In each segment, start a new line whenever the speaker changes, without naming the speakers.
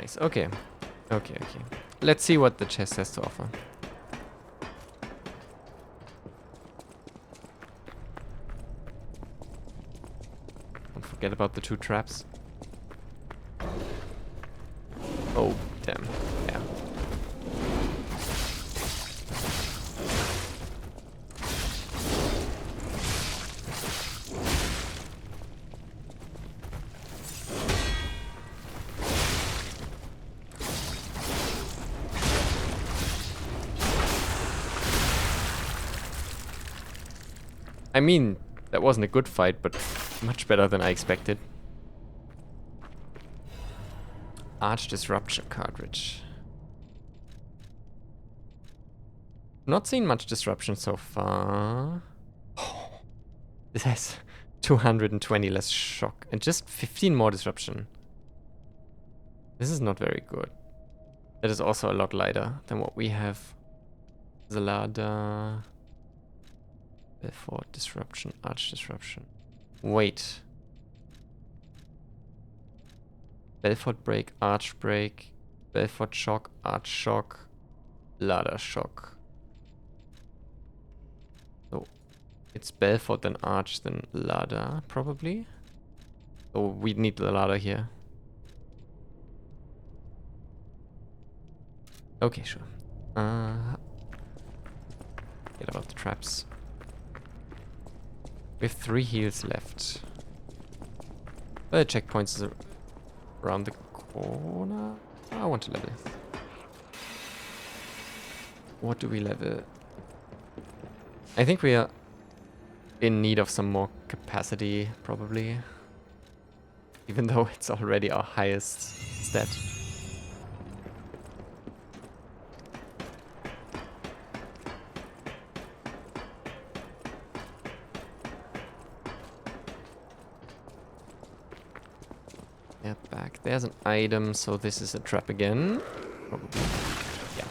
Nice. Okay. Okay, okay. Let's see what the chest has to offer. Don't forget about the 2 traps. Oh, damn. Yeah. I mean, that wasn't a good fight, but much better than I expected. Arch Disruption cartridge. Not seen much disruption so far. This has 220 less shock and just 15 more disruption. This is not very good. That is also a lot lighter than what we have. Zalada. Belfort Disruption, Arch Disruption. Wait. Belfort Break, Arch Break, Belfort Shock, Arch Shock, Lada Shock. So it's Belfort, then Arch, then Lada, probably. So we need the Lada here. Okay, sure. Get about the traps. We have 3 heals left. The checkpoints is around the corner. I want to level. What do we level? I think we are in need of some more capacity, probably. Even though it's already our highest stat. Yeah, back. There's an item, so this is a trap again. Probably. Yeah.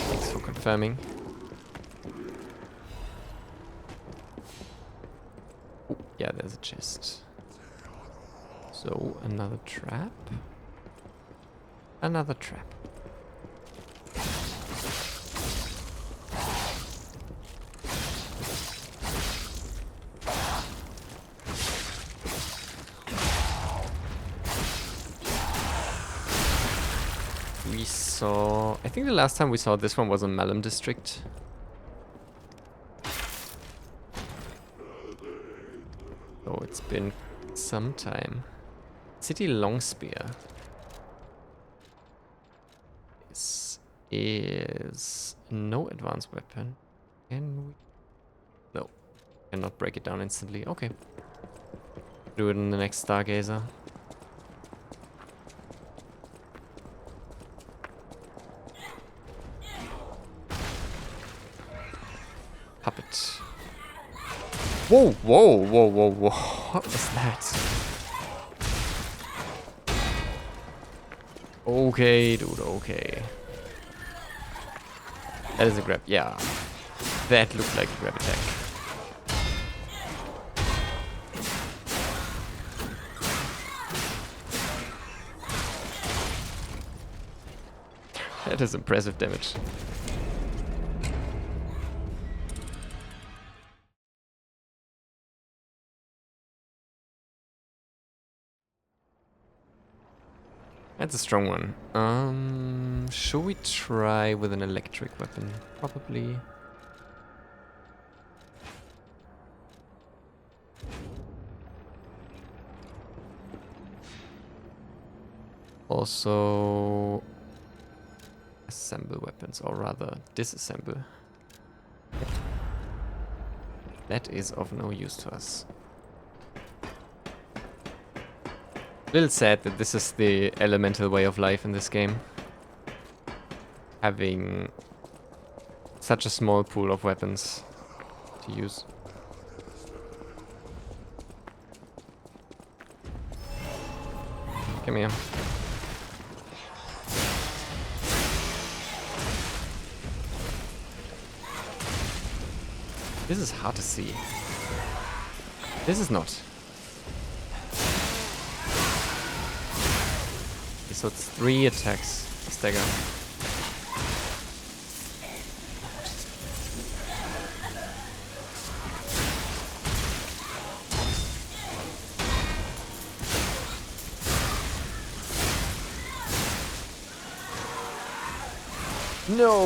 Thanks for confirming. Oh, yeah, there's a chest. So, another trap. Another trap. We saw... I think the last time we saw this one was in Malum District. Oh, it's been some time. City Longspear. This is no advanced weapon. Can we? No. Cannot break it down instantly. Okay. Do it in the next Stargazer. Puppet. Whoa, whoa, whoa, whoa, whoa. What was that? Okay, dude, okay. That is a grab. Yeah. That looked like a grab attack. That is impressive damage. That's a strong one. Should we try with an electric weapon? Probably. Also, assemble weapons, or rather disassemble. That is of no use to us. Little sad that this is the elemental way of life in this game. Having such a small pool of weapons to use. Come here. This is hard to see. This is not. so it's 3 attacks. Stagger. No!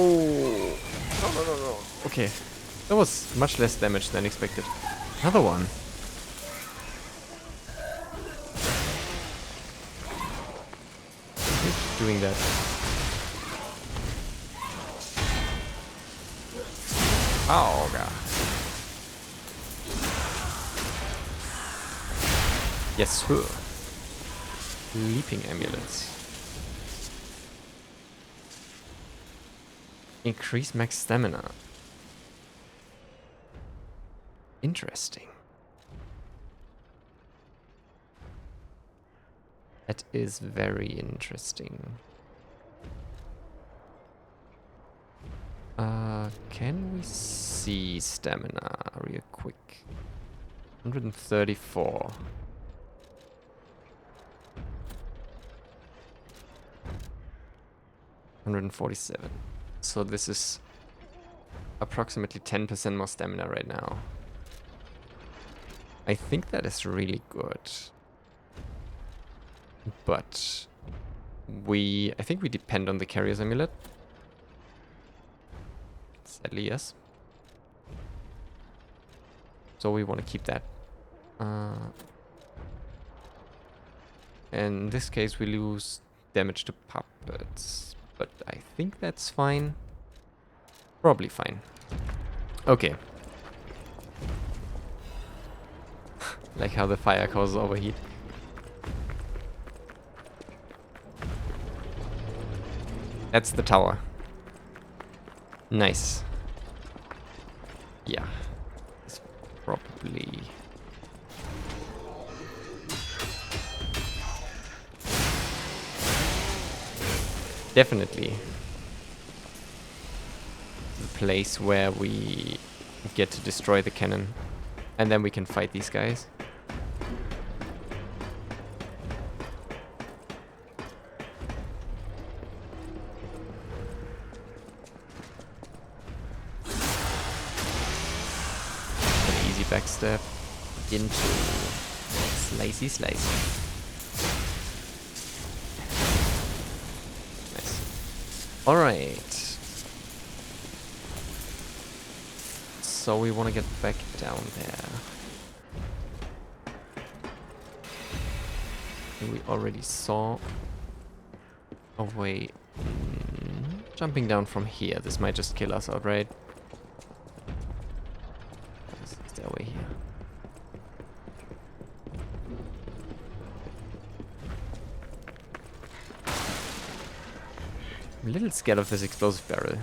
No. Okay. That was much less damage than expected. Another one. Keep doing that. Oh, God. Yes, sir. Leaping amulets. Increase max stamina. Interesting. That is very interesting. Can we see stamina real quick? 134. 147. So this is approximately 10% more stamina right now. I think that is really good. But I think we depend on the Carrier's Amulet. Sadly, yes. So we want to keep that. In this case, we lose damage to puppets. But I think that's fine. Probably fine. Okay. Like how the fire causes overheat. That's the tower. Nice. Yeah. It's probably... Definitely the place where we get to destroy the cannon. And then we can fight these guys. An easy backstep into slicey. Nice. Alright. So we want to get back down there. We already saw a way. Jumping down from here. This might just kill us outright. Is there a way here? I'm a little scared of this explosive barrel.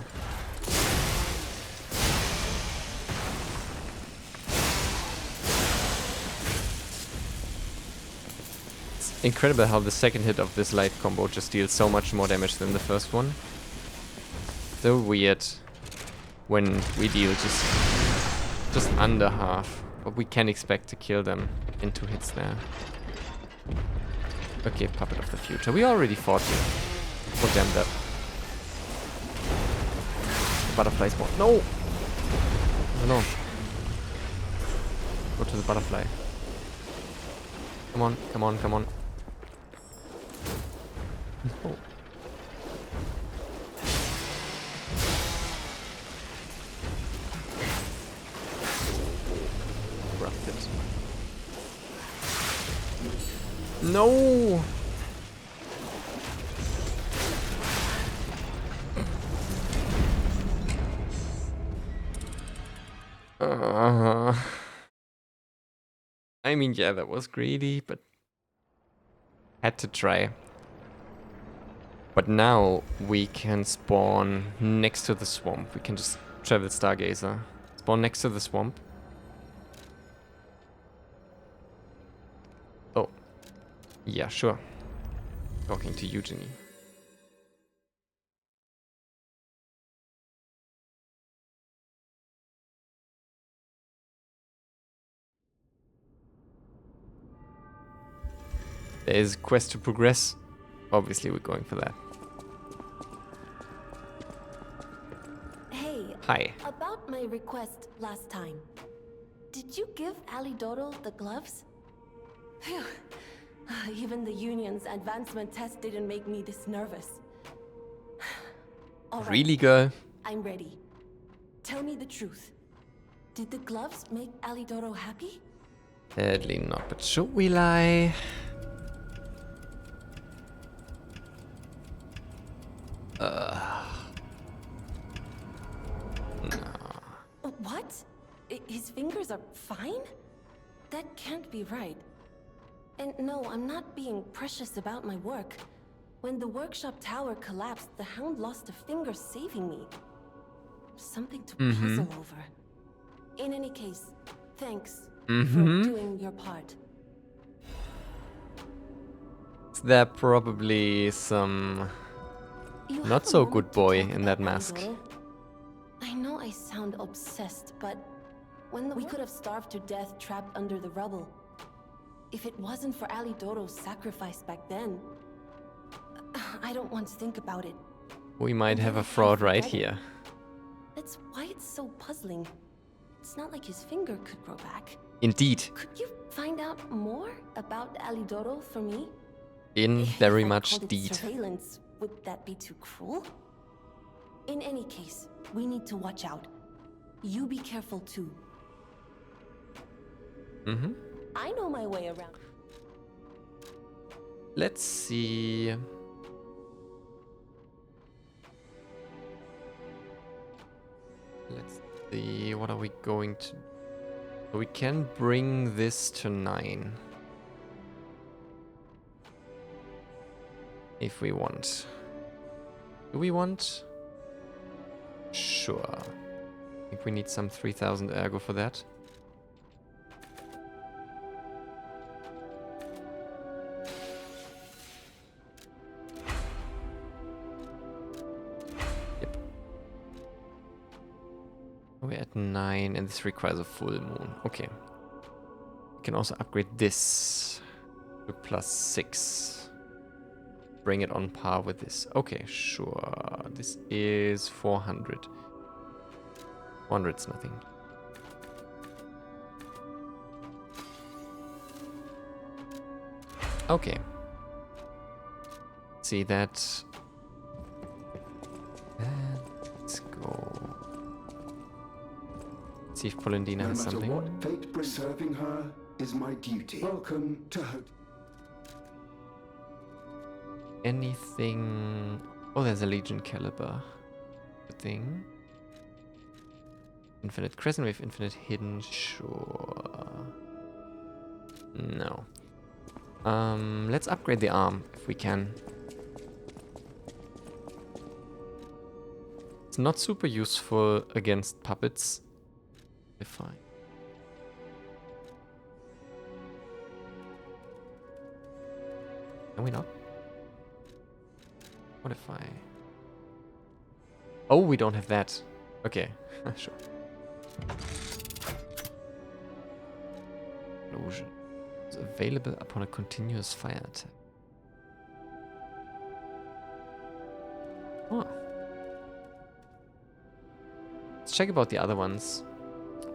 Incredible how the second hit of this light combo just deals so much more damage than the first one. So weird when we deal just under half, but we can expect to kill them in 2 hits there. Okay, Puppet of the Future. We already fought you. Oh damn that. Butterfly spawn. No! No. Go to the butterfly. Come on. No. Grabbed it. No! I mean, yeah, that was greedy, but had to try. But now we can spawn next to the swamp. We can just travel Stargazer. Spawn next to the swamp. Oh. Yeah, sure. Talking to Eugenie. There is a quest to progress. obviously we're going for that.
Hey,
Hi.
about my request last time. Did you give Alidoro the gloves? Phew. Even the union's advancement test didn't make me this nervous. All right,
Really, girl?
I'm ready. Tell me the truth. Did the gloves make Alidoro happy?
Sadly not, but should we lie?
What? His fingers are fine? That can't be right. And no, I'm not being precious about my work. When the workshop tower collapsed, the Hound lost a finger saving me. Something to puzzle over. In any case, thanks for doing your part.
Is there probably some
You
not
have a
so
moment
good
to
boy
talk
in
about
that mask?
Alidoro? I know I sound obsessed, but when we could have starved to death trapped under the rubble. If it wasn't for Alidoro's sacrifice back then, I don't want to think about it.
We might
And
have
then
a
I can't
fraud right
forget it.
here.
That's why it's so puzzling. It's not like his finger could grow back.
Indeed.
Could you find out more about Alidoro for me?
In
If
very
I
much
called it
deed.
surveillance, would that be too cruel? In any case, we need to watch out. You be careful too. I know my way around.
Let's see. Let's see. What are we going to... We can bring this to 9. If we want. Do we want? Sure. I think we need some 3000 ergo for that. Yep. We're at 9 and this requires a full moon. Okay. We can also upgrade this to +6. Bring it on par with this. Okay, sure. This is 400. 400's nothing. Okay. See that. And let's go. See if Polendina
No
has
matter
something.
what fate brings, serving her is my duty. Welcome to Hope.
Anything... Oh, there's a Legion Caliber. Good thing. Infinite Crescent Wave, Infinite Hidden, sure. No. Let's upgrade the arm, if we can. It's not super useful against puppets. If I... Can we not? What if I... Oh, we don't have that. Okay, sure. Explosion is available upon a continuous fire attack. Oh. Let's check about the other ones.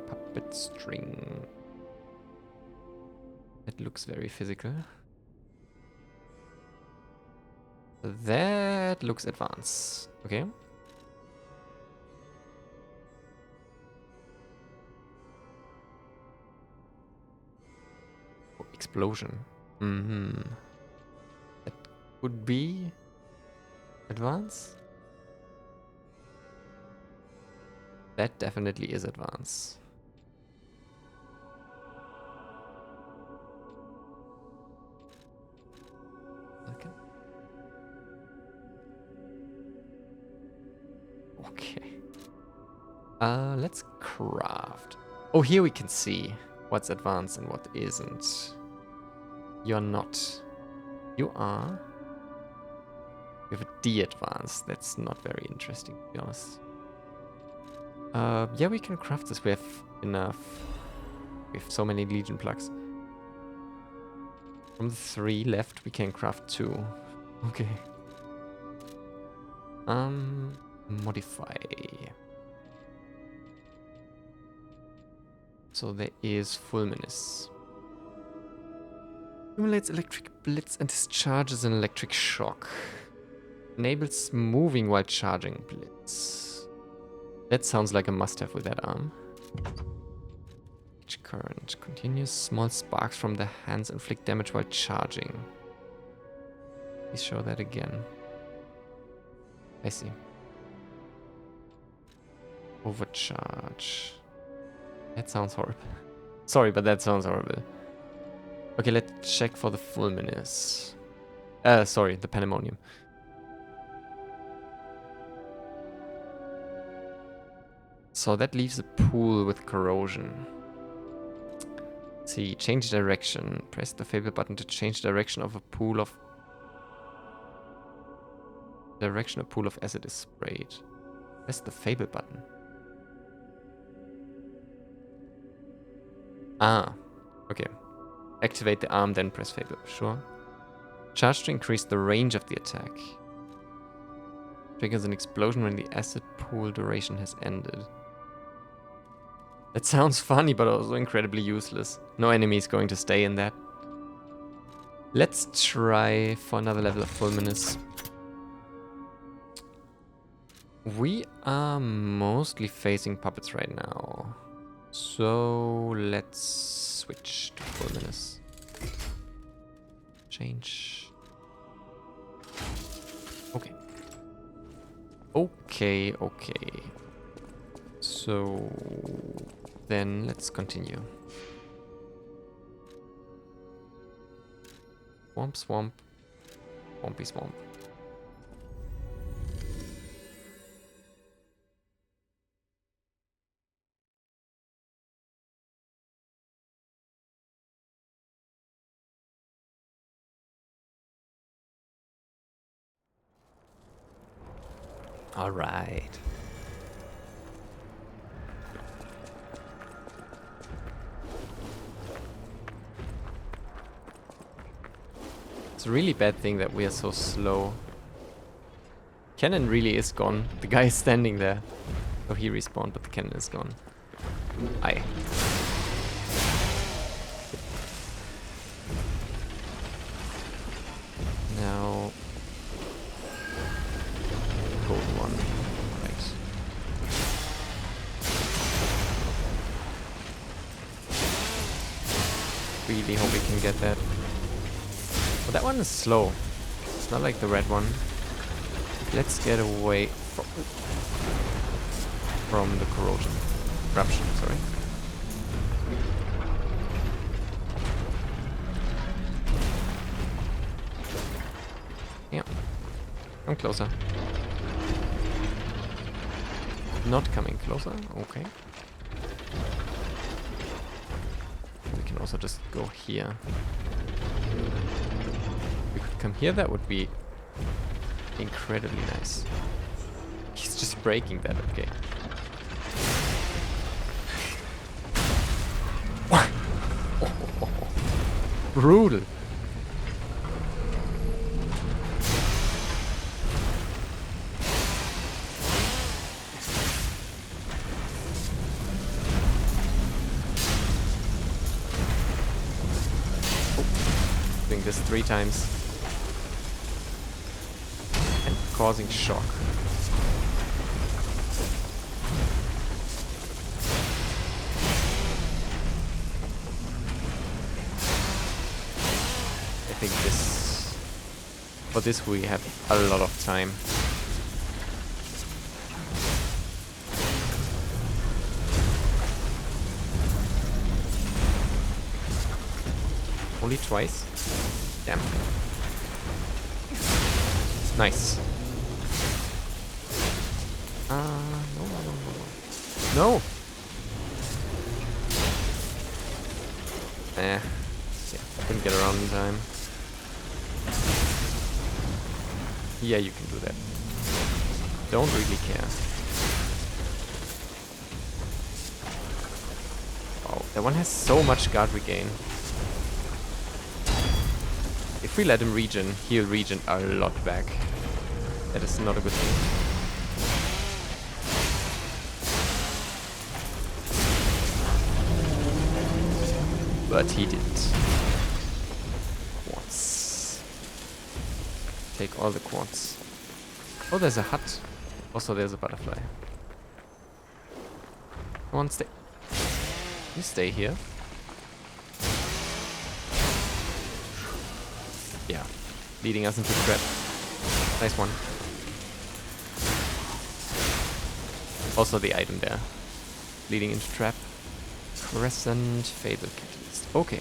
Puppet string. That looks very physical. That looks advanced. Okay. Oh, explosion. That could be advanced. That definitely is advanced. Okay. Okay. Let's craft. Oh, here we can see what's advanced and what isn't. You're not. You are. You have a D advanced. That's not very interesting, to be honest. Yeah, we can craft this. We have enough. We have so many Legion plugs. From the 3 left, we can craft 2. Okay. Modify. So there is Fulminous. Accumulates electric blitz and discharges an electric shock. Enables moving while charging blitz. That sounds like a must-have with that arm. Current. Continuous small sparks from the hands inflict damage while charging. Please show that again. I see. Overcharge. That sounds horrible. Sorry, but that sounds horrible. Okay, let's check for the Fulminous. Sorry, the Pandemonium. So that leaves a pool with corrosion. Let's see, change direction. Press the Fable button to change direction of a pool of... Direction a pool of acid is sprayed. Press the Fable button. Ah, okay. Activate the arm, then press Fable. Sure. Charge to increase the range of the attack. Triggers an explosion when the acid pool duration has ended. That sounds funny, but also incredibly useless. No enemy is going to stay in that. Let's try for another level of Fulminous. We are mostly facing puppets right now. So let's switch to Fulminous. Change. Okay. Okay. So then let's continue. Swamp. Swampy swamp. All right. It's a really bad thing that we are so slow. Cannon really is gone. The guy is standing there. Oh, he respawned, but the cannon is gone. Aye. Now... golden one. Right. Really hope we can get that. But that one is slow. It's not like the red one. Let's get away from the corrosion. Corruption, sorry. Yeah. Come closer. Not coming closer. Okay. We can also just go here. If we could come here, that would be incredibly nice. He's just breaking that, okay. Brutal. Doing this 3 times. And causing shock. I think this... For this we have a lot of time. Only twice? Damn. Nice. No! Yeah, couldn't get around in time. Yeah, you can do that. Don't really care. Oh, that one has so much guard regain. If we let him regen, he'll regen a lot back. That is not a good thing. But he did. Quartz. Take all the quartz. Oh, there's a hut. Also, there's a butterfly. Come on, stay. You stay here. Yeah. Leading us into the trap. Nice one. Also the item there. Leading into trap. Crescent Fable Catalyst. Okay.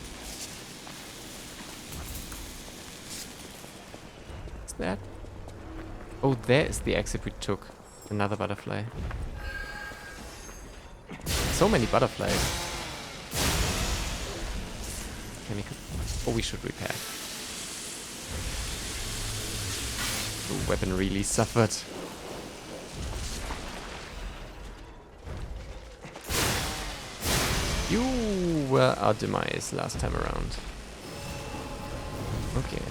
What's that? Oh, there is the exit we took. Another butterfly. So many butterflies. Chemical. Oh, we should repair. The weapon really suffered. You were our demise last time around. Okay.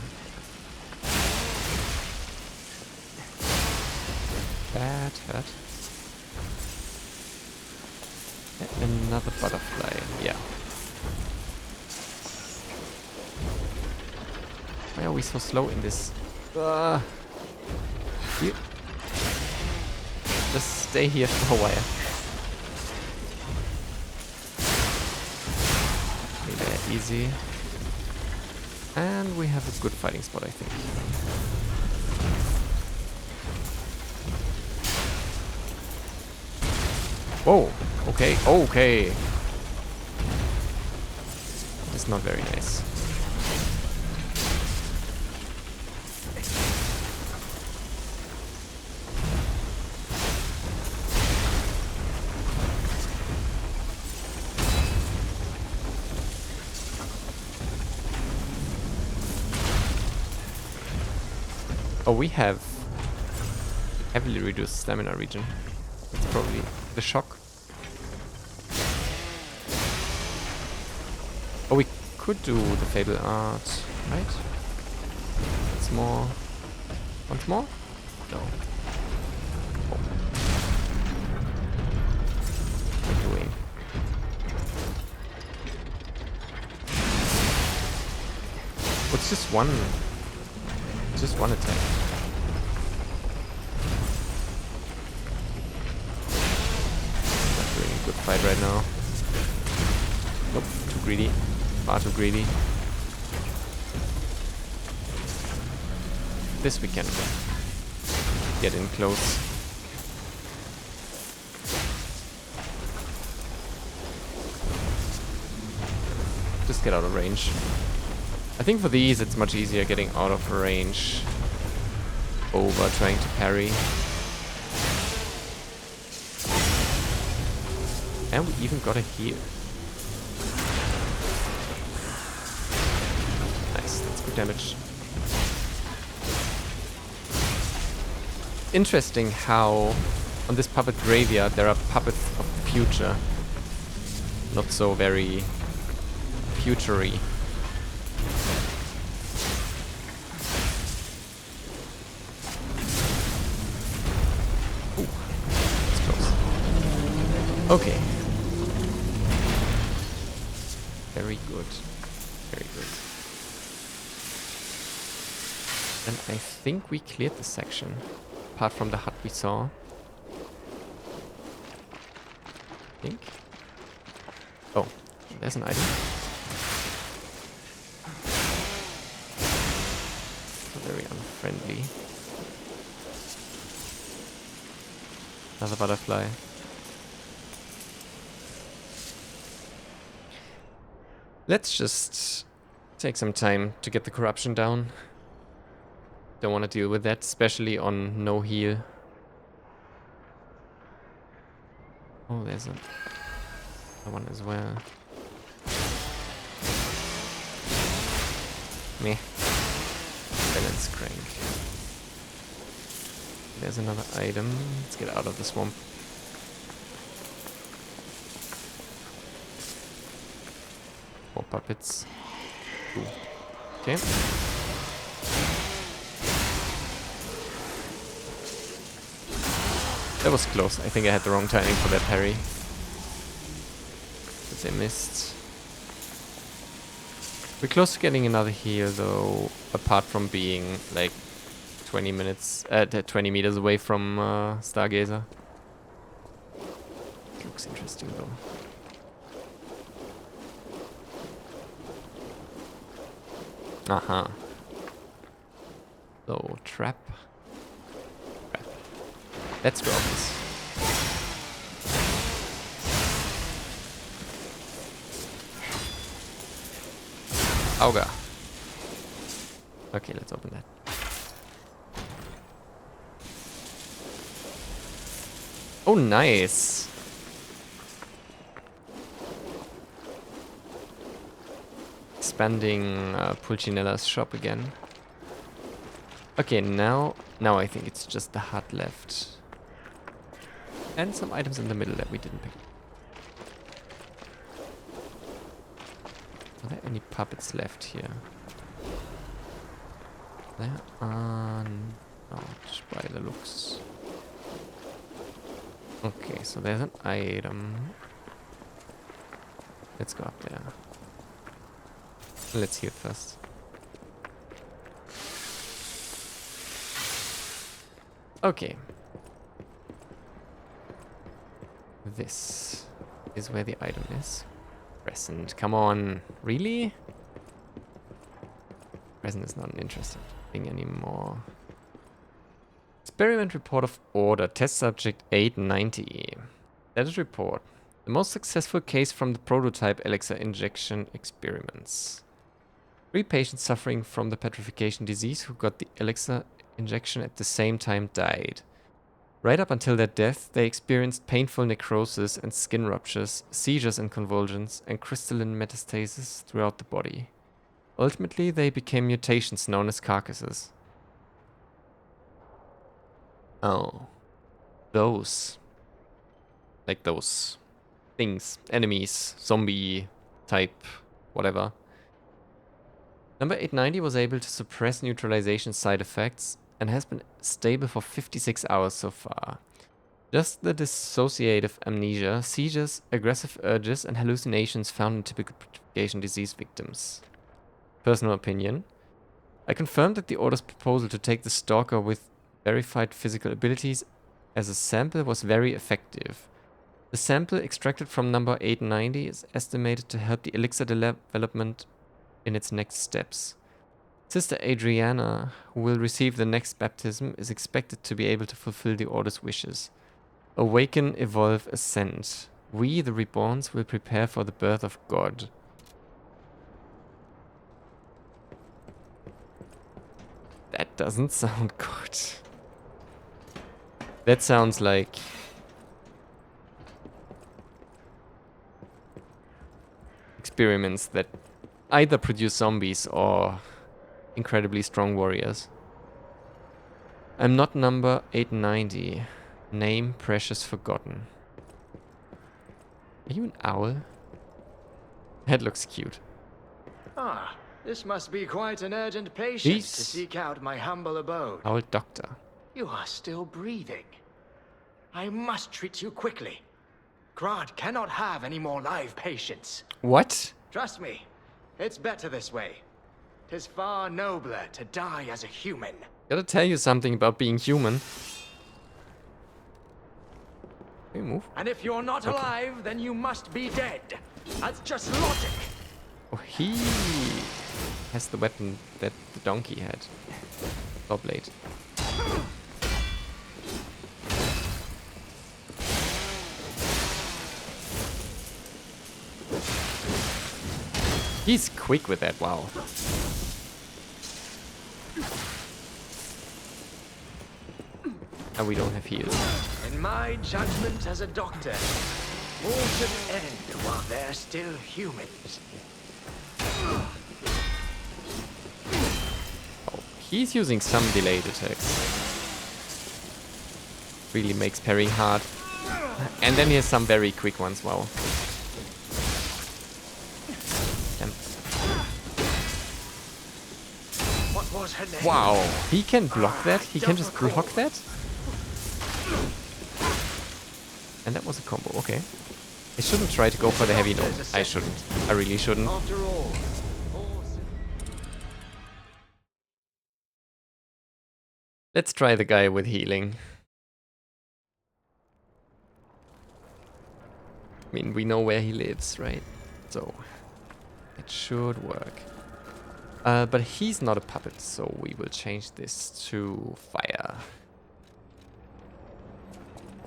That hurt. And another butterfly. Yeah. Why are we so slow in this? You just stay here for a while. Okay, they're easy. And we have a good fighting spot, I think. Whoa, okay, okay. That's not very nice. Oh, we have heavily reduced stamina regen. That's probably the shock. Oh, we could do the Fable Art, right? It's more. Once more? No. Oh. What are we doing? Oh, it's just one. Just one attack. Not doing a good fight right now. Nope, too greedy. Far too greedy. This we can get in close. Just get out of range. I think for these it's much easier getting out of range over trying to parry. And we even got a heal. Nice, that's good damage. Interesting how on this puppet graveyard there are puppets of the future. Not so very futury. Okay. Very good. Very good. And I think we cleared this section. Apart from the hut we saw. I think. Oh, there's an item. Very unfriendly. Another butterfly. Let's just take some time to get the corruption down. Don't want to deal with that, especially on no heal. Oh, there's another one as well. Meh. Balance crank. There's another item. Let's get out of the swamp. More puppets. Ooh. Okay. That was close. I think I had the wrong timing for that parry. But they missed. We're close to getting another heal though, apart from being like 20 meters away from Stargazer. It looks interesting though. Uh-huh. So, trap. Let's drop this. Auga. Okay, let's open that. Oh, nice. Expanding Pulcinella's shop again. Okay, now I think it's just the hut left. And some items in the middle that we didn't pick. Are there any puppets left here? There are not by the looks. Okay, so there's an item. Let's go up there. Let's heal first. Okay. This is where the item is. Present. Come on. Really? Present is not an interesting thing anymore. Experiment report of order. Test subject 890. Status report. The most successful case from the prototype elixir injection experiments. 3 patients suffering from the petrification disease who got the elixir injection at the same time died. Right up until their death, they experienced painful necrosis and skin ruptures, seizures and convulsions, and crystalline metastasis throughout the body. Ultimately, they became mutations known as carcasses. Oh. Those. Like those things. Enemies. Zombie type. Whatever. Number 890 was able to suppress neutralization side effects and has been stable for 56 hours so far. Just the dissociative amnesia, seizures, aggressive urges, and hallucinations found in typical petrification disease victims. Personal opinion. I confirmed that the Order's proposal to take the Stalker with verified physical abilities as a sample was very effective. The sample extracted from number 890 is estimated to help the elixir development in its next steps. Sister Adriana, who will receive the next baptism, is expected to be able to fulfill the Order's wishes. Awaken, evolve, ascend. We, the Reborns, will prepare for the birth of God. That doesn't sound good. That sounds like experiments that either produce zombies or incredibly strong warriors. I'm not number 890. Name Precious Forgotten. Are you an owl? That looks cute.
Ah, this must be quite an urgent patient
Jeez.
to seek out my humble abode.
Owl doctor.
You are still breathing. I must treat you quickly. Grad cannot have any more live patients.
What?
Trust me, it's better this way. 'Tis far nobler to die as a human.
Gotta tell you something about being human. Can you move?
And if you're not alive, then you must be dead. That's just logic.
Oh, he has the weapon that the donkey had. Blade. He's quick with that, wow. And we don't have heals.
In my judgment as a doctor, all should end while they're still humans.
Oh, he's using some delayed attacks. Really makes parrying hard. And then he has some very quick ones, wow. Damn.
What was her name?
Wow, he can block that? He can just block that? And that was a combo, okay. I shouldn't try to go for the heavy note. I shouldn't. I really shouldn't.
After all,
Let's try the guy with healing. I mean, we know where he lives, right? So, it should work. But he's not a puppet, so we will change this to fire.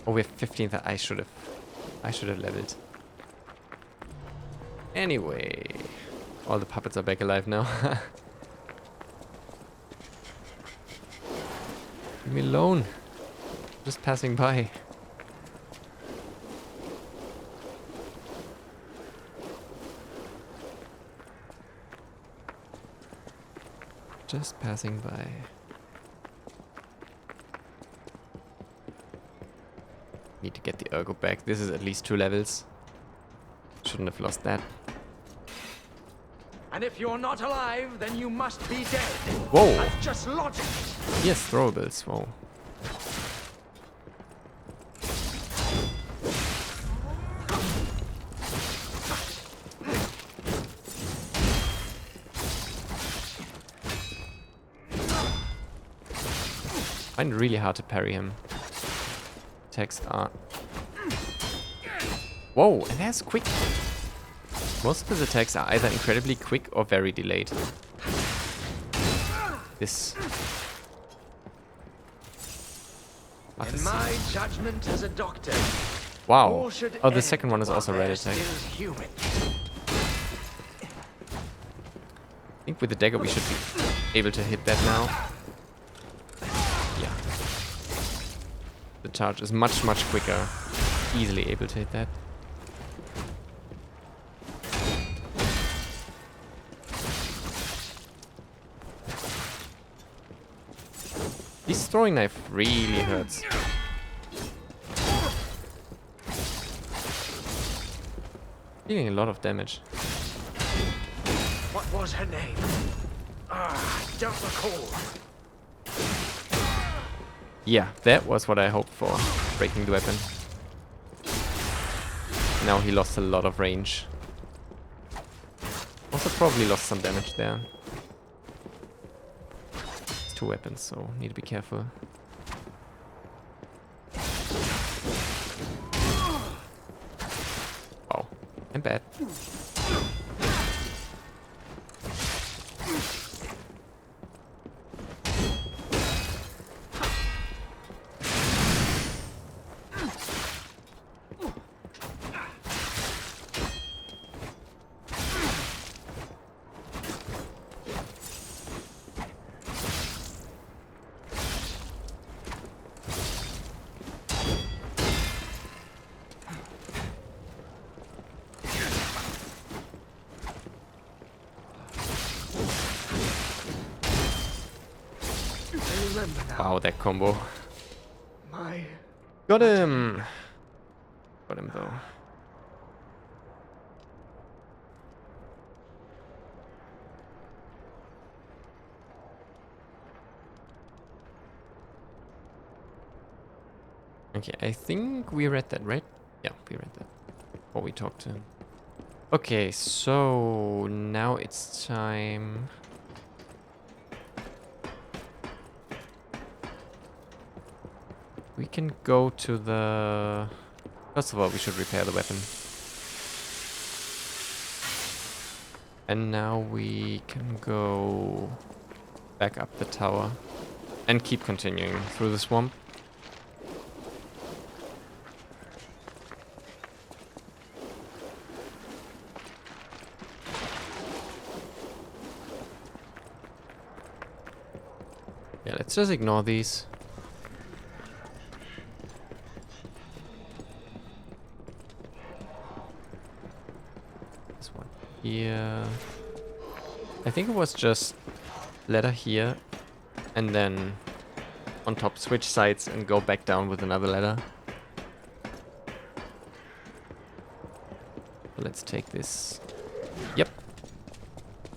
Oh, we have 15th. I should have leveled. Anyway, all the puppets are back alive now. Leave me alone. Just passing by. Just passing by. Need to get the Ergo back. This is at least 2 levels. Shouldn't have lost that.
and if you're not alive, then you must be dead.
Whoa!
That's just logic.
Yes, throwables. Whoa. I find it really hard to parry him. Attacks are... Whoa, and that's quick. Most of his attacks are either incredibly quick or very delayed. This...
In my judgment as a doctor,
Wow.
all should
Oh, the
end
second one is
while
also red
they're
attack.
still human.
I think with the dagger we should be able to hit that now. Yeah. The charge is much, much quicker. Easily able to hit that. This throwing knife really hurts. Dealing a lot of damage.
What was her name? I don't recall.
Yeah, that was what I hoped for. Breaking the weapon. Now he lost a lot of range. Also probably lost some damage there. It's 2 weapons, so need to be careful. Wow, I'm bad.
I remember now.
Wow, that combo.
My
Got him! Got him though. Okay, I think we read that, right? Yeah, we read that. Before we talked to him. Okay, so now it's time... We can go to the... First of all, we should repair the weapon. And now we can go back up the tower and keep continuing through the swamp. Yeah, let's just ignore these. This one here. I think it was just ladder here and then on top switch sides and go back down with another ladder. Let's take this. Yep.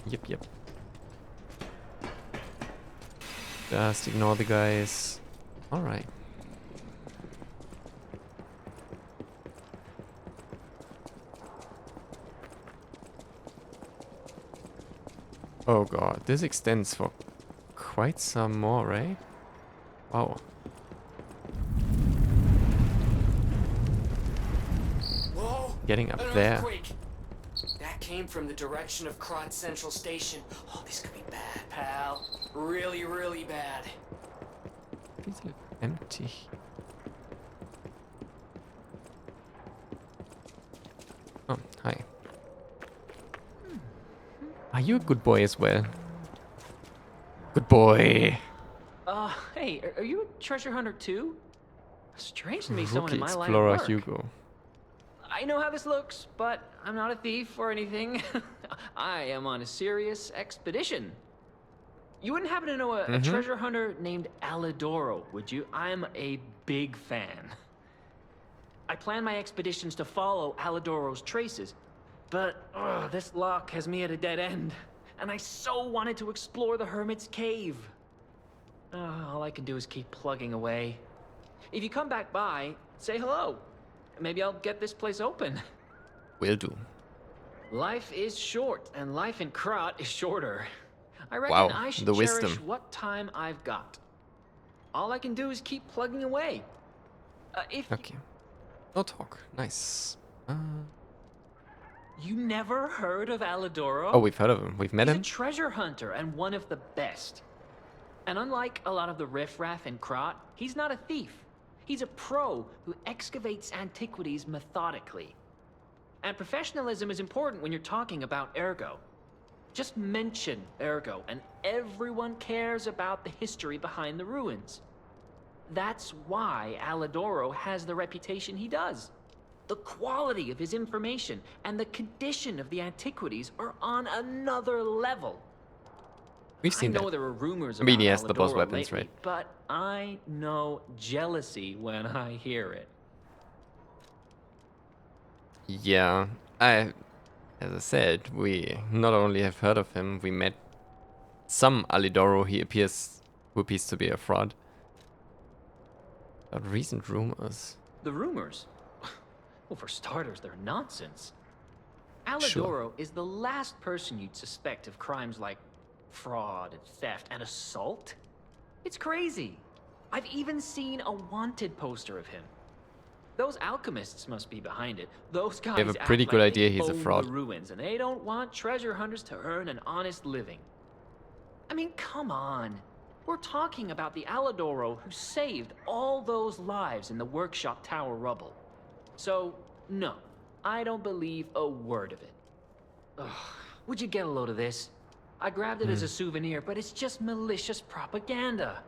Yep. Just ignore the guys. Alright. Oh god, this extends for quite some more, right? Wow.
Whoa!
Getting up
An
there.
earthquake! That came from the direction of Krat Central Station. Oh, this could be bad, pal. Really, really bad.
Please look empty. Oh, hi. Are you a good boy as well? Good boy.
Hey, are you a treasure hunter too? Strange to me someone
Rookie
in my line of
Explorer
work.
Hugo.
I know how this looks, but I'm not a thief or anything. I am on a serious expedition. You wouldn't happen to know a treasure hunter named Alidoro, would you? I'm a big fan. I plan my expeditions to follow Alidoro's traces, but this lock has me at a dead end, and I so wanted to explore the Hermit's Cave. All I can do is keep plugging away. If you come back by, say hello. Maybe I'll get this place open.
Will do.
Life is short, and life in Krat is shorter. I reckon
Wow,
I should
the
cherish
wisdom.
what time I've got. All I can do is keep plugging away. If
Okay. No talk. Nice.
you never heard of Alidoro?
Oh, we've heard of him. We've met
He's
him.
a treasure hunter and one of the best. And unlike a lot of the riffraff in Krat, he's not a thief. He's a pro who excavates antiquities methodically. And professionalism is important when you're talking about Ergo. Just mention Ergo, and everyone cares about the history behind the ruins. That's why Alidoro has the reputation he does. The quality of his information and the condition of the antiquities are on another level.
We've
I
seen
know
that.
there are rumors
I mean,
about
he has the boss
Alidoro
weapons,
lately,
right?
but I know jealousy when I hear it.
Yeah. As I said, we not only have heard of him, we met some Alidoro who appears to be a fraud. But recent rumors.
The rumors? Well, for starters, they're nonsense. Alidoro
Sure.
is the last person you'd suspect of crimes like fraud and theft and assault. It's crazy. I've even seen a wanted poster of him. Those alchemists must be behind it. Those guys
have a pretty
act
good
like they
idea he's a
own
fraud.
the ruins, and they don't want treasure hunters to earn an honest living. I mean, come on. We're talking about the Alidoro who saved all those lives in the workshop tower rubble. So, no, I don't believe a word of it. Ugh, would you get a load of this? I grabbed it as a souvenir, but it's just malicious propaganda.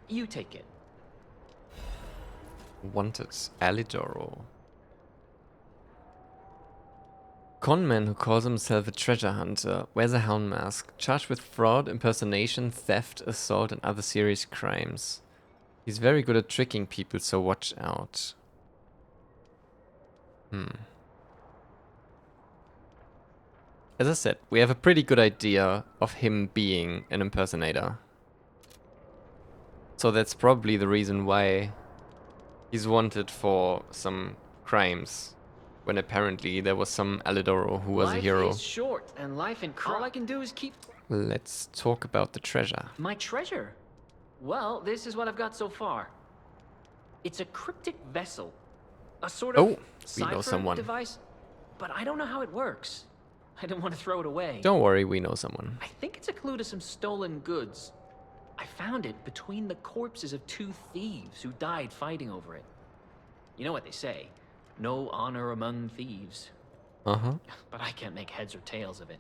You take it.
Wanted. Alidoro. Conman who calls himself a treasure hunter, wears a hound mask, charged with fraud, impersonation, theft, assault, and other serious crimes. He's very good at tricking people, so watch out. As I said, we have a pretty good idea of him being an impersonator. So that's probably the reason why he's wanted for some crimes. When apparently there was some Alidoro who was a hero.
Life is short, and life in Krat. All I can do is keep...
Let's talk about the treasure.
My treasure? Well, this is what I've got so far. It's a cryptic vessel. A sort of
Oh, we know
cipher
someone.
device. But I don't know how it works. I don't want to throw it away.
Don't worry, we know someone.
I think it's a clue to some stolen goods. I found it between the corpses of 2 thieves who died fighting over it. You know what they say, no honor among thieves.
Uh-huh,
But I can't make heads or tails of it.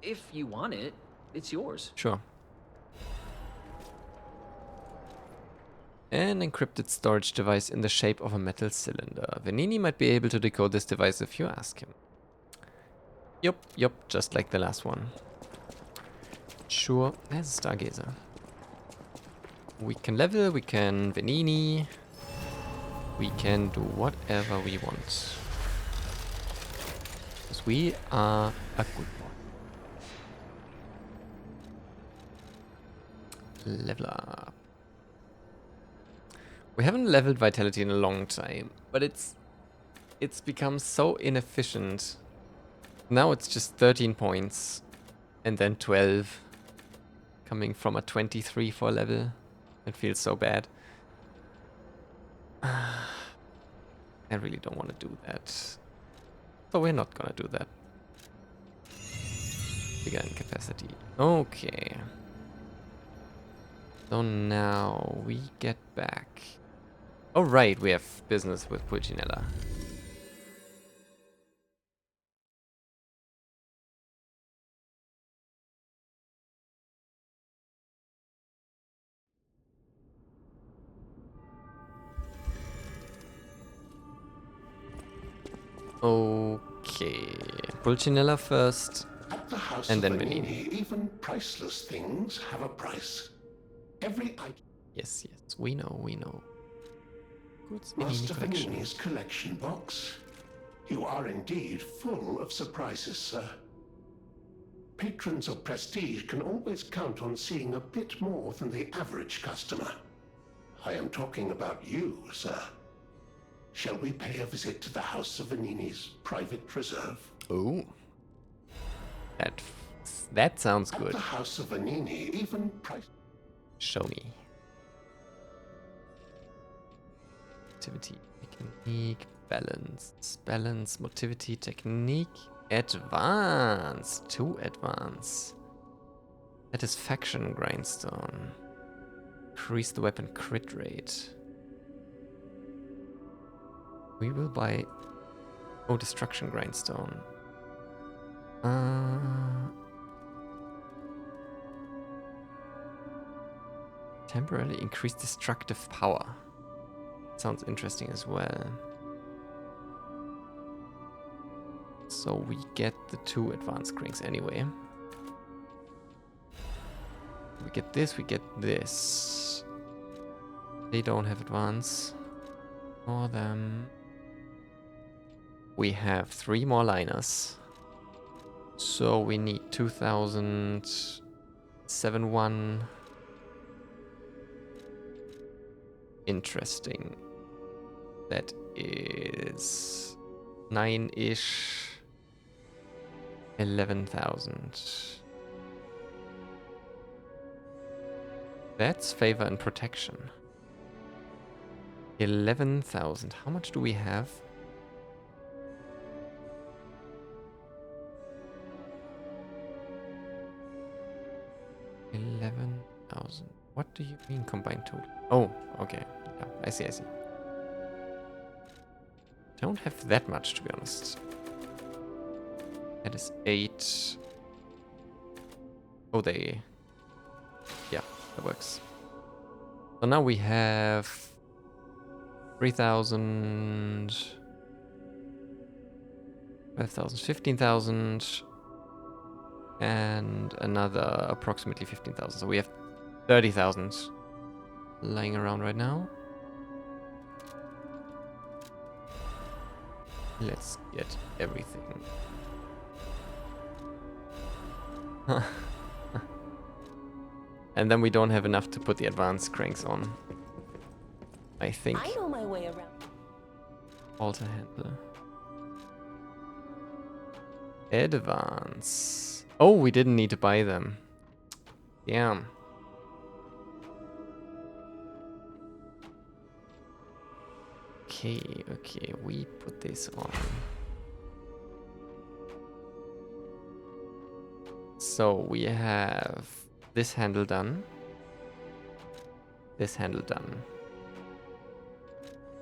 If you want it, it's yours.
sure. An encrypted storage device in the shape of a metal cylinder. Venini might be able to decode this device if you ask him. Yup, just like the last one. Sure, there's a Stargazer. We can level, we can Venini. We can do whatever we want. Because we are a good boy. Level up. We haven't leveled Vitality in a long time, but it's become so inefficient. Now it's just 13 points. And then 12 coming from a 23 for level. It feels so bad. I really don't want to do that. So we're not gonna do that. Bigger in capacity. Okay. So now we get back. Oh right, we have business with Pulcinella. Okay, Pulcinella first,
At the House
and
of
then Venini.
Venini, even priceless things have a price. Every item.
Yes, yes, we know, we know. Goods
Master
Venini collection.
Venini's collection box. You are indeed full of surprises, sir. Patrons of prestige can always count on seeing a bit more than the average customer. I am talking about you, sir. Shall we pay a visit to the House of Venini's private reserve?
Oh, that sounds
At
good.
the House of Venini, even price.
Show me. Activity, technique, balance, balance, motivity, technique, advance, 2 advance. Satisfaction grindstone. Increase the weapon crit rate. We will buy. Oh, destruction grindstone. Temporarily increase destructive power. Sounds interesting as well. So we get the 2 advanced cranks anyway. We get this, we get this. They don't have advance. For them. We have 3 more liners. So we need 2000, 7-1. Interesting. That is 9-ish. 11,000. That's favor and protection. 11,000. How much do we have? $11,000. What do you mean combined total? Oh, okay. Yeah, I see, I see. Don't have that much, to be honest. That is 8. Oh, they... Yeah, that works. So now we have 3,000, 12,000, 15,000, and another approximately 15,000. So we have 30,000 lying around right now. Let's get everything. And then we don't have enough to put the advanced cranks on. I think.
I know my way around.
Alter handle. Advance. Oh, we didn't need to buy them. Damn. Okay, okay, we put this on. So we have this handle done. This handle done.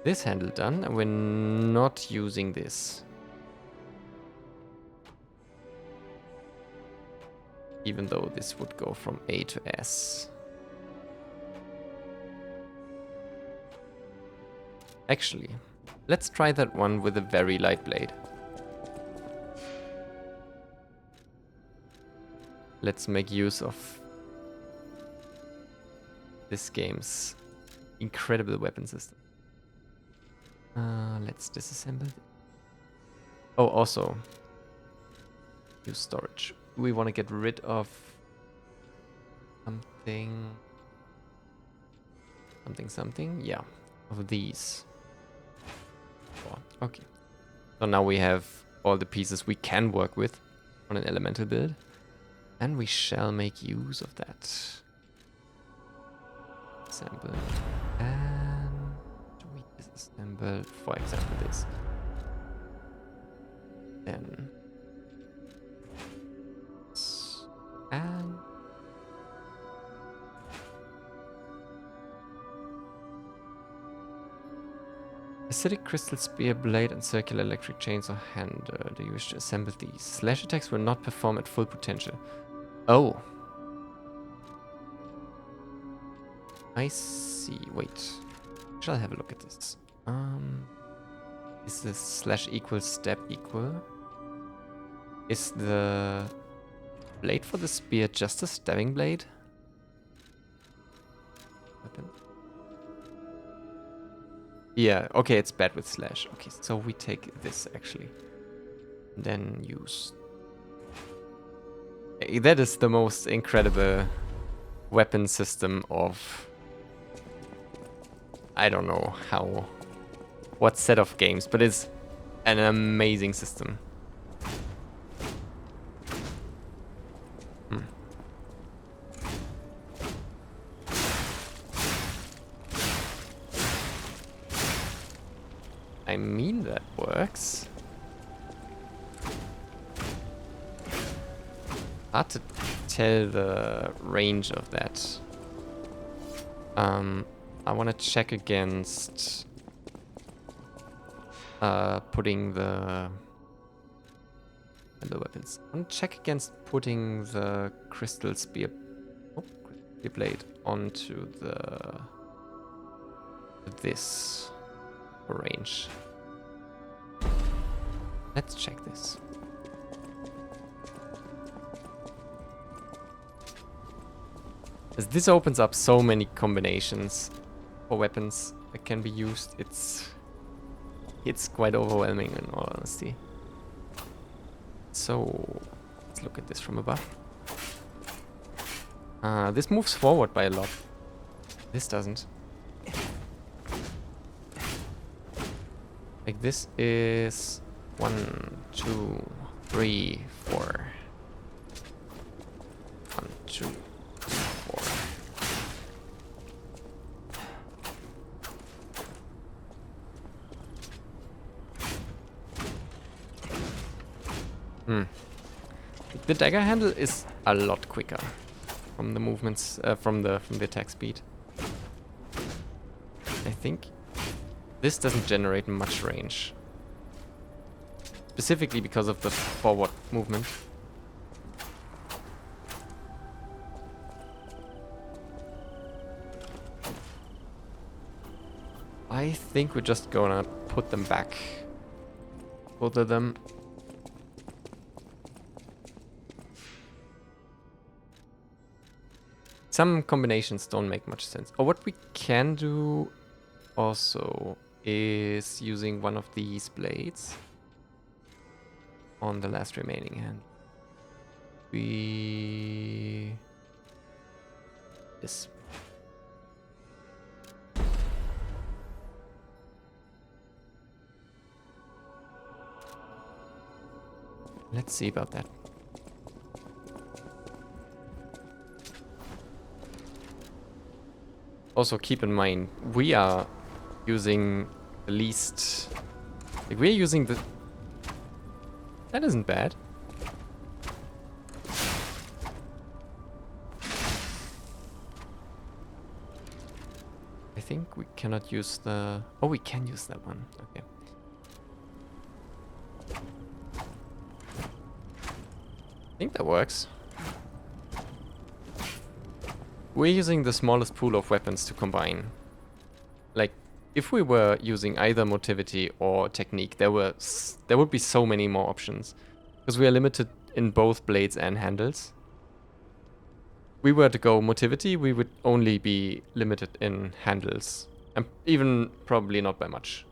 This handle done, and we're not using this. Even though this would go from A to S. Actually, let's try that one with a very light blade. Let's make use of this game's incredible weapon system. Let's disassemble. Oh, also, use storage. We want to get rid of something. Something. Yeah, of these. Okay. So now we have all the pieces we can work with on an elemental build. And we shall make use of that. Assemble. And we disassemble, for example, this. Then. And. Acidic crystal spear blade and circular electric chainsaw handle. Do you wish to assemble these? Slash attacks will not perform at full potential. Oh. I see. Wait. Shall have a look at this. Is the slash equal step equal? Is the blade for the spear just a stabbing blade? Weapon. Yeah, okay, it's bad with slash. Okay, so we take this actually. Then use... That is the most incredible weapon system of... I don't know how... what set of games, but it's an amazing system. I mean, that works. Hard to tell the range of that. I want to check against putting the weapons. I want to check against putting the crystal spear, spear blade onto this range. Let's check this. As this opens up so many combinations for weapons that can be used, it's quite overwhelming in all honesty. So let's look at this from above. This moves forward by a lot. This doesn't. Like this is 1, 2, 3, 4. 1, 2, 4. The dagger handle is a lot quicker from the movements, from the attack speed. I think this doesn't generate much range, specifically because of the forward movement. I think we're just gonna put them back, both of them. Some combinations don't make much sense. Or what we can do also is using one of these blades on the last remaining hand. This. Let's see about that. Also keep in mind, we are using the least... Like, we're using the... That isn't bad. I think we cannot use the... Oh, we can use that one. Okay. I think that works. We're using the smallest pool of weapons to combine. Like, if we were using either motivity or technique, there would be so many more options. Because we are limited in both blades and handles. We were to go motivity, we would only be limited in handles. And even probably not by much.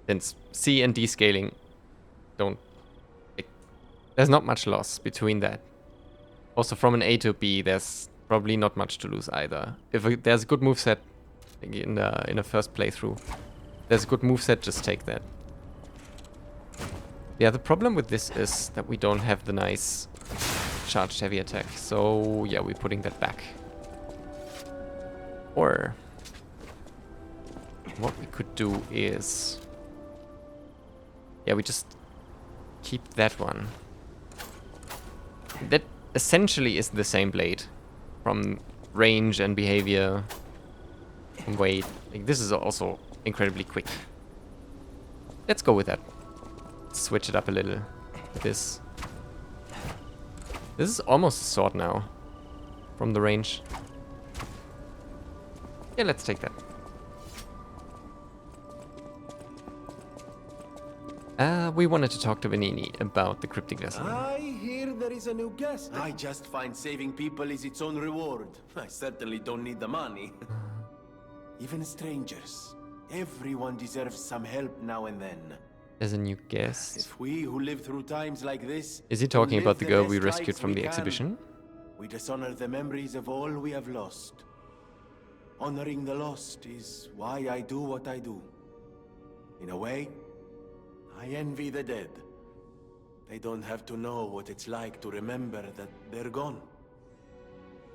Since C and D scaling don't... There's not much loss between that. Also, from an A to B, there's probably not much to lose either. If there's a good moveset in a first playthrough, there's a good moveset, just take that. Yeah, the problem with this is that we don't have the nice charged heavy attack. So yeah, we're putting that back. Or what we could do is, yeah, we just keep that one. That essentially is the same blade from range and behavior and weight. Like, this is also incredibly quick. Let's go with that. Switch it up a little with this. This is almost a sword now from the range. Yeah, let's take that. We wanted to talk to Venini about the cryptic vessel.
I hear there is a new guest. I just find saving people is its own reward. I certainly don't need the money. Even strangers. Everyone deserves some help now and then.
There's a new guest.
If we who live through times like this...
Is he talking
live
about the girl
best
we rescued
lives
from
we
the
can,
exhibition?
we dishonor the memories of all we have lost. Honoring the lost is why I do what I do. In a way, I envy the dead. They don't have to know what it's like to remember that they're gone.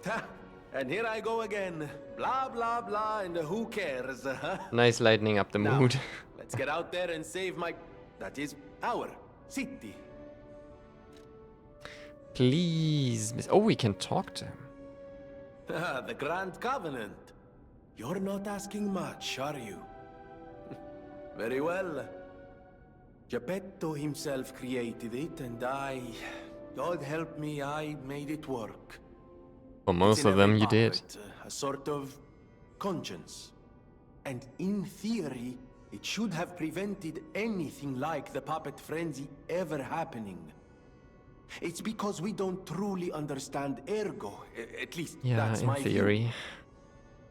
Ha! And here I go again. Blah, blah, blah, and who cares, huh?
Nice lightening up the
Now,
mood.
let's get out there and save my... that is, our city.
Please, miss. Oh, we can talk to him.
The Grand Covenant. You're not asking much, are you? Very well. Geppetto himself created it, and God help me, I made it work.
For
It's
most
in
of them,
every
you did.
puppet, a sort of conscience. And in theory, it should have prevented anything like the puppet frenzy ever happening. It's because we don't truly understand Ergo, at least
Yeah,
that's
in
my view.
theory.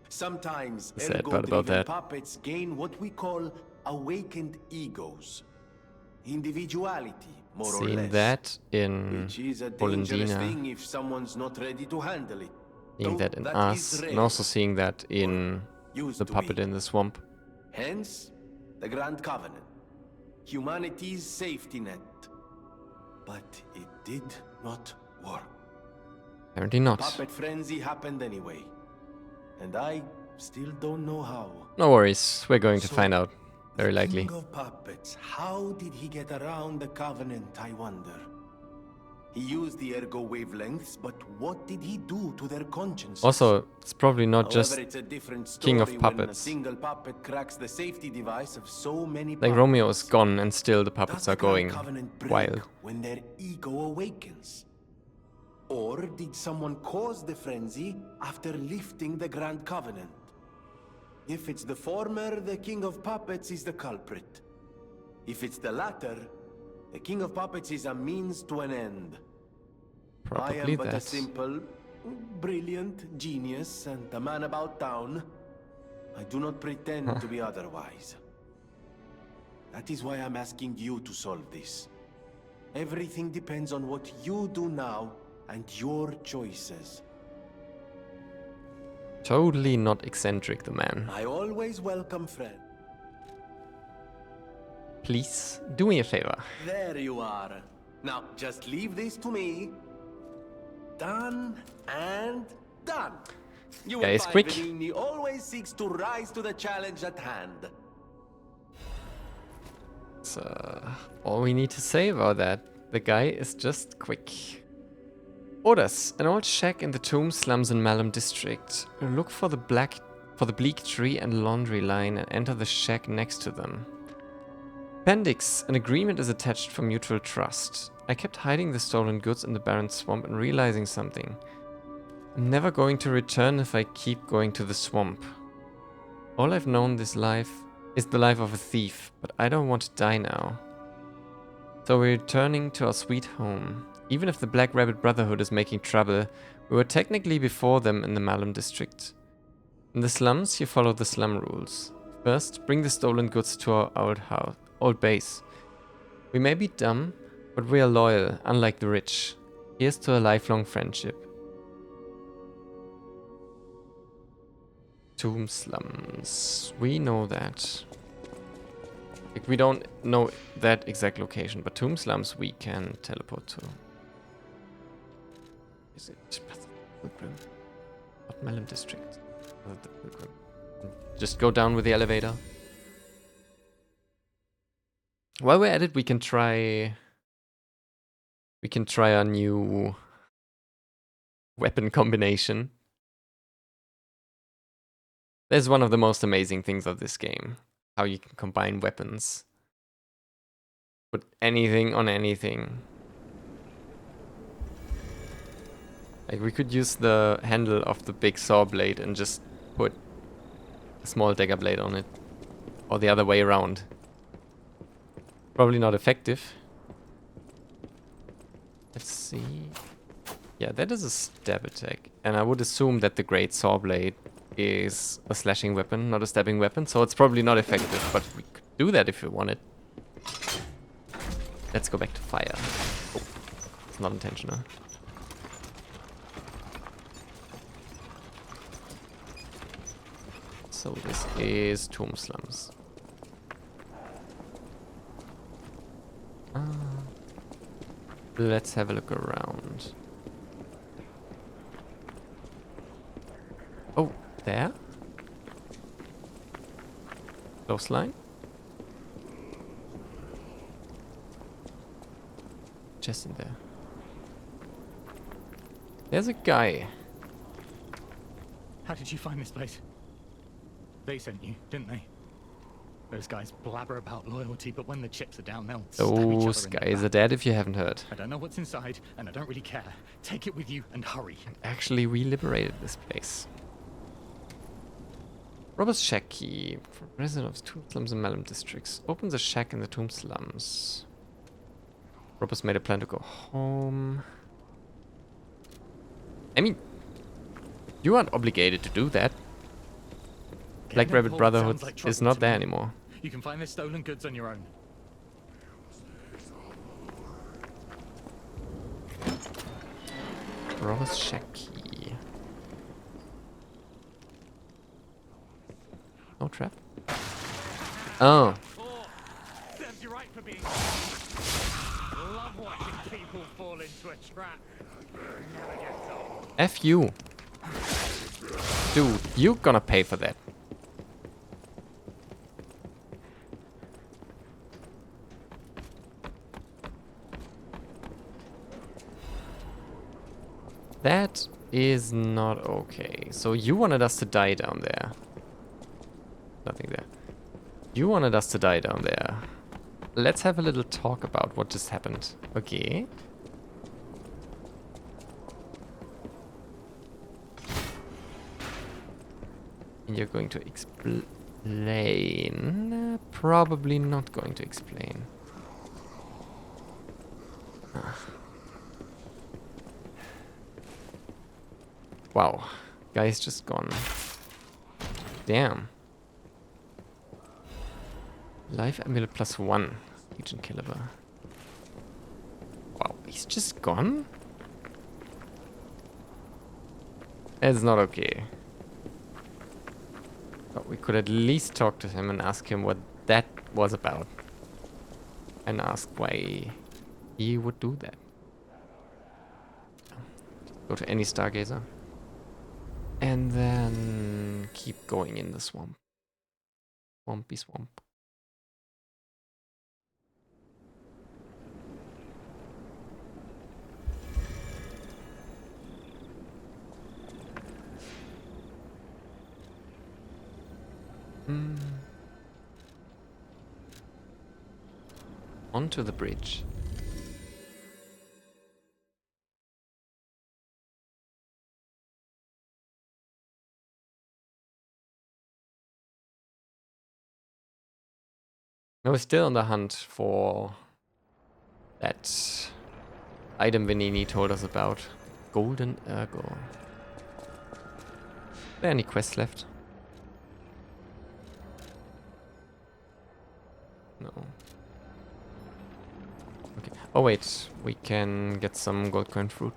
Sometimes
The sad part about
Ergo-driven
that.
puppets gain what we call awakened egos. Individuality, more or
Seen
less.
that in
Which is a dangerous
Polendina.
thing if someone's not ready to handle it.
Seeing
Though
that in
that
us,
is
and
rare.
also seeing that in
Used
the
to
puppet
be.
in the swamp.
Hence, the Grand Covenant. Humanity's safety net. But it did not work.
Apparently not.
Puppet frenzy happened anyway. And I still don't know how.
No worries, we're going to
So,
find out. Very
the
likely.
King of Puppets, how did he get around the Covenant, I wonder? He used the Ergo wavelengths, but what did he do to their consciences?
Also, it's probably not
However,
just
it's a different story
King of
when a
Puppets.
single puppet cracks the safety device of so many
like Romeo is
puppets.
gone and still the
Does
puppets
the
are
Grand
going
Covenant break
wild.
when their ego awakens? Or did someone cause the frenzy after lifting the Grand Covenant? If it's the former, the King of Puppets is the culprit. If it's the latter, the King of Puppets is a means to an end. I
Probably
am but a
that.
simple, brilliant genius and a man about town. I do not pretend to be otherwise. That is why I'm asking you to solve this. Everything depends on what you do now and your choices.
Totally not eccentric, the man.
I always welcome friends.
Please, do me a favor.
There you are. Now, just leave this to me. Done and done. You will
Guys,
find
quick.
Venini always seeks to rise to the challenge at hand.
That's all we need to say about that. The guy is just quick. Orders. An old shack in the Tomb slums in Malum district. Look for the bleak tree and laundry line and enter the shack next to them. Appendix. An agreement is attached for mutual trust. I kept hiding the stolen goods in the barren swamp and realizing something. I'm never going to return if I keep going to the swamp. All I've known this life is the life of a thief, but I don't want to die now. So we're returning to our sweet home. Even if the Black Rabbit Brotherhood is making trouble, we were technically before them in the Malum district. In the slums, you follow the slum rules. First, bring the stolen goods to our old base. We may be dumb, but we are loyal, unlike the rich. Here's to a lifelong friendship. Tomb slums. We know that. Like, we don't know that exact location, but Tomb Slums we can teleport to. Is it Pilgrim? Not Melon District. The Pilgrim. Just go down with the elevator. While we're at it, we can try a new weapon combination. That's one of the most amazing things of this game. How you can combine weapons. Put anything on anything. Like, we could use the handle of the big saw blade and just put a small dagger blade on it. Or the other way around. Probably not effective. Let's see. Yeah, that is a stab attack. And I would assume that the great saw blade is a slashing weapon, not a stabbing weapon. So it's probably not effective, but we could do that if we wanted. Let's go back to fire. Oh, it's not intentional. So this is Tomb Slums. Let's have a look around. Oh, there? Close line? Just in there. There's a guy.
How did you find this place? They sent you, didn't they? Those guys blabber about loyalty, but when the chips are down, they'll stab each other
Those
in the
guys are
back.
dead if you haven't heard.
I don't know what's inside, and I don't really care. Take it with you and hurry.
Actually, we liberated this place. Robbers shack key. Resident of Tomb Slums and Melon Districts. Opens a shack in the Tomb Slums. Robbers made a plan to go home. I mean, you aren't obligated to do that. Black
Cannon
Rabbit
Hall
Brotherhood
sounds like
is
trouble
not
to
there
me.
anymore.
You can find the stolen goods on your own.
Robbers shack key. No trap? Oh.
Serves you right for being. Love watching people fall into a trap. Never gets old.
F you. Dude, you gonna pay for that. That is not okay. So you wanted us to die down there. Nothing there. You wanted us to die down there. Let's have a little talk about what just happened. Okay. And you're going to explain. Probably not going to explain. Wow. Guy's just gone. Damn. Life amulet +1. Legion Caliber. Wow, he's just gone? It's not okay. But we could at least talk to him and ask him what that was about. And ask why he would do that. Go to any Stargazer. And then keep going in the swamp. Swampy swamp. Onto the bridge. I was still on the hunt for that item Venini told us about. Golden Ergo. Are there any quests left? No. Okay. Oh wait, we can get some gold coin fruit.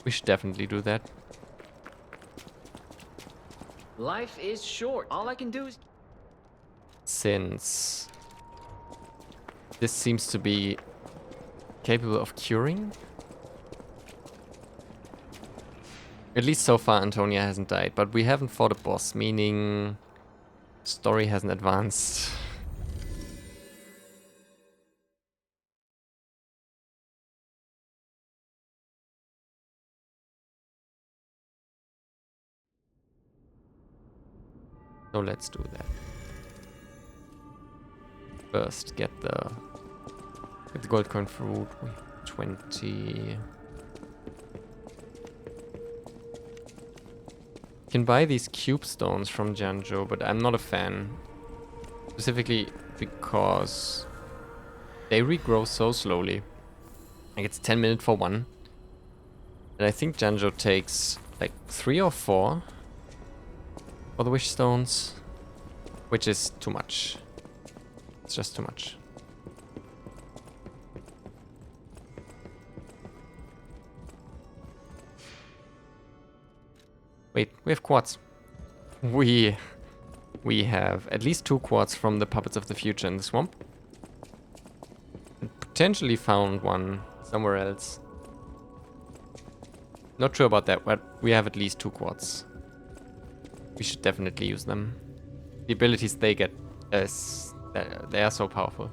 We should definitely do that.
Life is short. All I can do is...
Since This seems to be capable of curing. At least so far Antonia hasn't died, but we haven't fought a boss, meaning story hasn't advanced. So let's do that. First, get the gold coin fruit. 20. Can buy these cube stones from Janjo, but I'm not a fan. Specifically because they regrow so slowly. Like it's 10 minutes for one. And I think Janjo takes like 3 or 4 for the wish stones, which is too much. It's just too much. Wait, we have quartz. We have at least 2 quartz from the Puppets of the Future in the swamp. And potentially found one somewhere else. Not sure about that, but we have at least 2 quartz. We should definitely use them. The abilities they get, they are so powerful.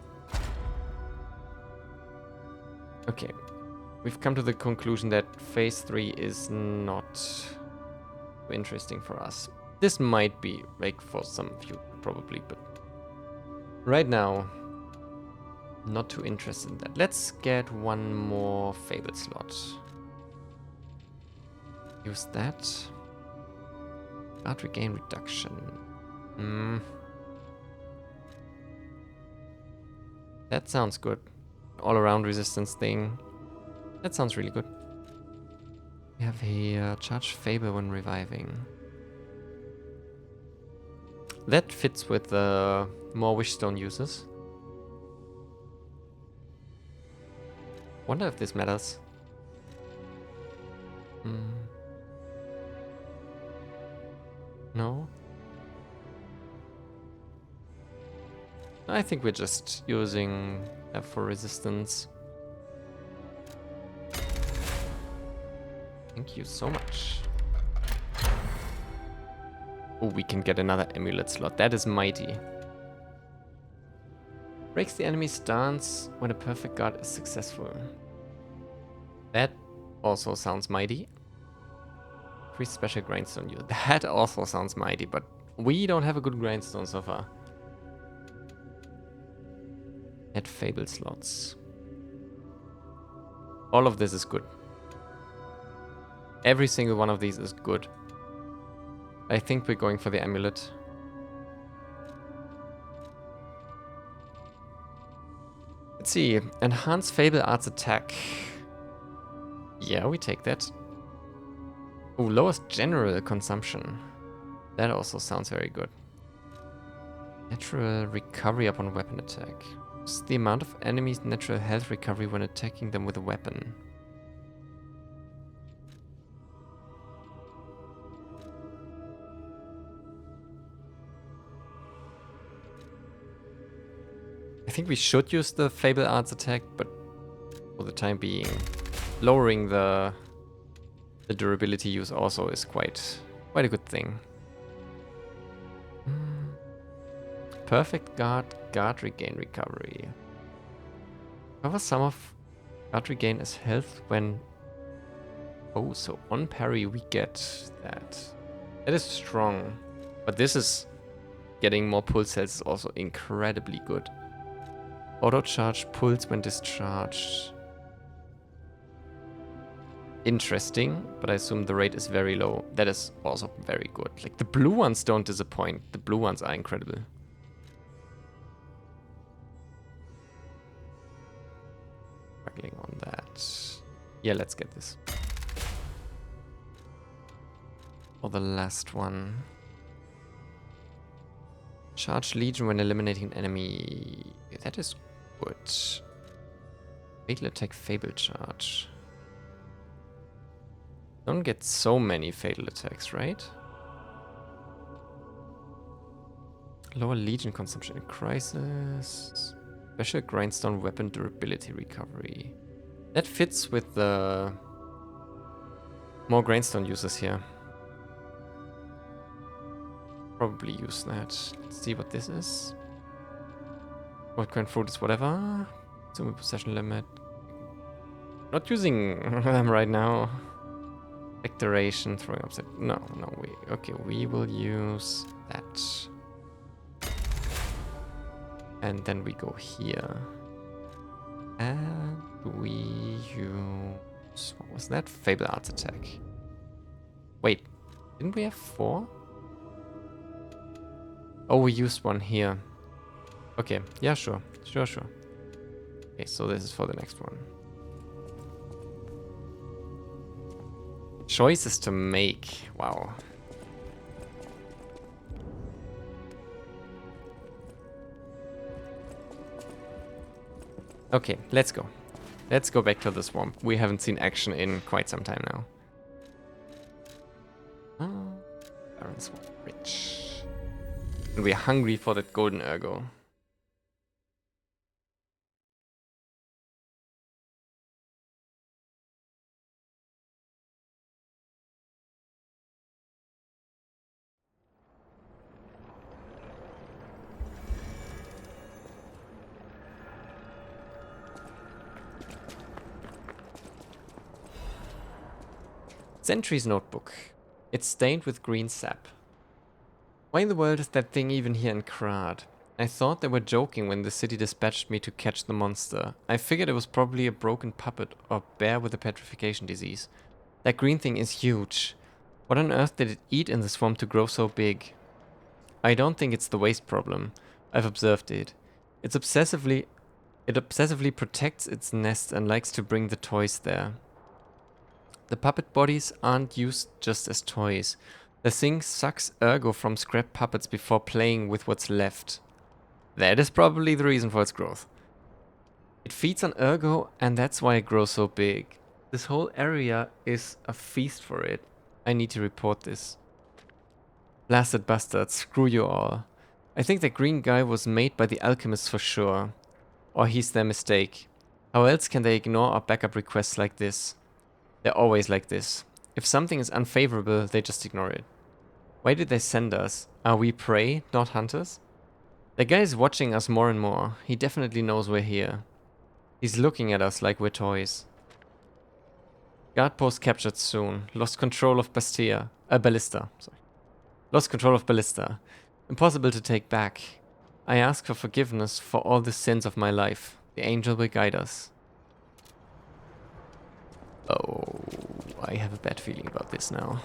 Okay. We've come to the conclusion that phase 3 is not interesting for us. This might be like for some of you probably, but right now not too interested in that. Let's get one more Fable slot. Use that. Guard regain reduction. That sounds good. All around resistance thing. That sounds really good. We have a charged Fable when reviving. That fits with the more Wishstone uses. Wonder if this matters. No? I think we're just using that for resistance. Thank you so much. Oh, we can get another amulet slot. That is mighty. Breaks the enemy's stance when a perfect guard is successful. That also sounds mighty. Increase special grindstone use. That also sounds mighty, but we don't have a good grindstone so far. Add Fable slots. All of this is good. Every single one of these is good. I think we're going for the amulet. Let's see. Enhance Fable Arts attack. Yeah, we take that. Oh, lowers general consumption. That also sounds very good. Natural recovery upon weapon attack. It's the amount of enemies' natural health recovery when attacking them with a weapon. I think we should use the Fable Arts attack, but for the time being, lowering the durability use also is quite a good thing. Perfect guard regain recovery. Cover some of guard regain as health when... Oh, so on parry we get that. That is strong. But this is... Getting more pulse cells is also incredibly good. Auto charge pulse when discharged. Interesting, but I assume the rate is very low. That is also very good. Like, the blue ones don't disappoint. The blue ones are incredible. Struggling on that. Yeah, let's get this. For the last one. Charge Legion when eliminating an enemy. That is good. Fatal attack, Fable charge. Don't get so many fatal attacks, right? Lower Legion consumption in crisis. Special grindstone weapon durability recovery. That fits with the more grindstone users here. Probably use that. Let's see what this is. What kind of fruit is whatever. Zoom possession limit. Not using them right now. Declaration, throwing upside. No, we will use that. And then we go here. And we use... What was that? Fable Arts Attack. Wait, didn't we have 4? Oh, we used one here. Okay, yeah, sure. Sure. Okay, so this is for the next one. Choices to make. Wow. Okay, let's go. Let's go back to the swamp. We haven't seen action in quite some time now. Barren Swamp Ridge. And we're hungry for that golden ergo. Sentry's notebook. It's stained with green sap. Why in the world is that thing even here in Krat? I thought they were joking when the city dispatched me to catch the monster. I figured it was probably a broken puppet or bear with a petrification disease. That green thing is huge. What on earth did it eat in the swamp to grow so big? I don't think it's the waste problem. I've observed it. It obsessively protects its nest and likes to bring the toys there. The puppet bodies aren't used just as toys. The thing sucks ergo from scrap puppets before playing with what's left. That is probably the reason for its growth. It feeds on ergo and that's why it grows so big. This whole area is a feast for it. I need to report this. Blasted bastards, screw you all. I think that green guy was made by the alchemists for sure. Or he's their mistake. How else can they ignore our backup requests like this? They're always like this. If something is unfavorable, they just ignore it. Why did they send us? Are we prey, not hunters? The guy is watching us more and more. He definitely knows we're here. He's looking at us like we're toys. Guard post captured soon. Lost control of Ballista. Sorry. Lost control of Ballista. Impossible to take back. I ask for forgiveness for all the sins of my life. The angel will guide us. Oh, I have a bad feeling about this now.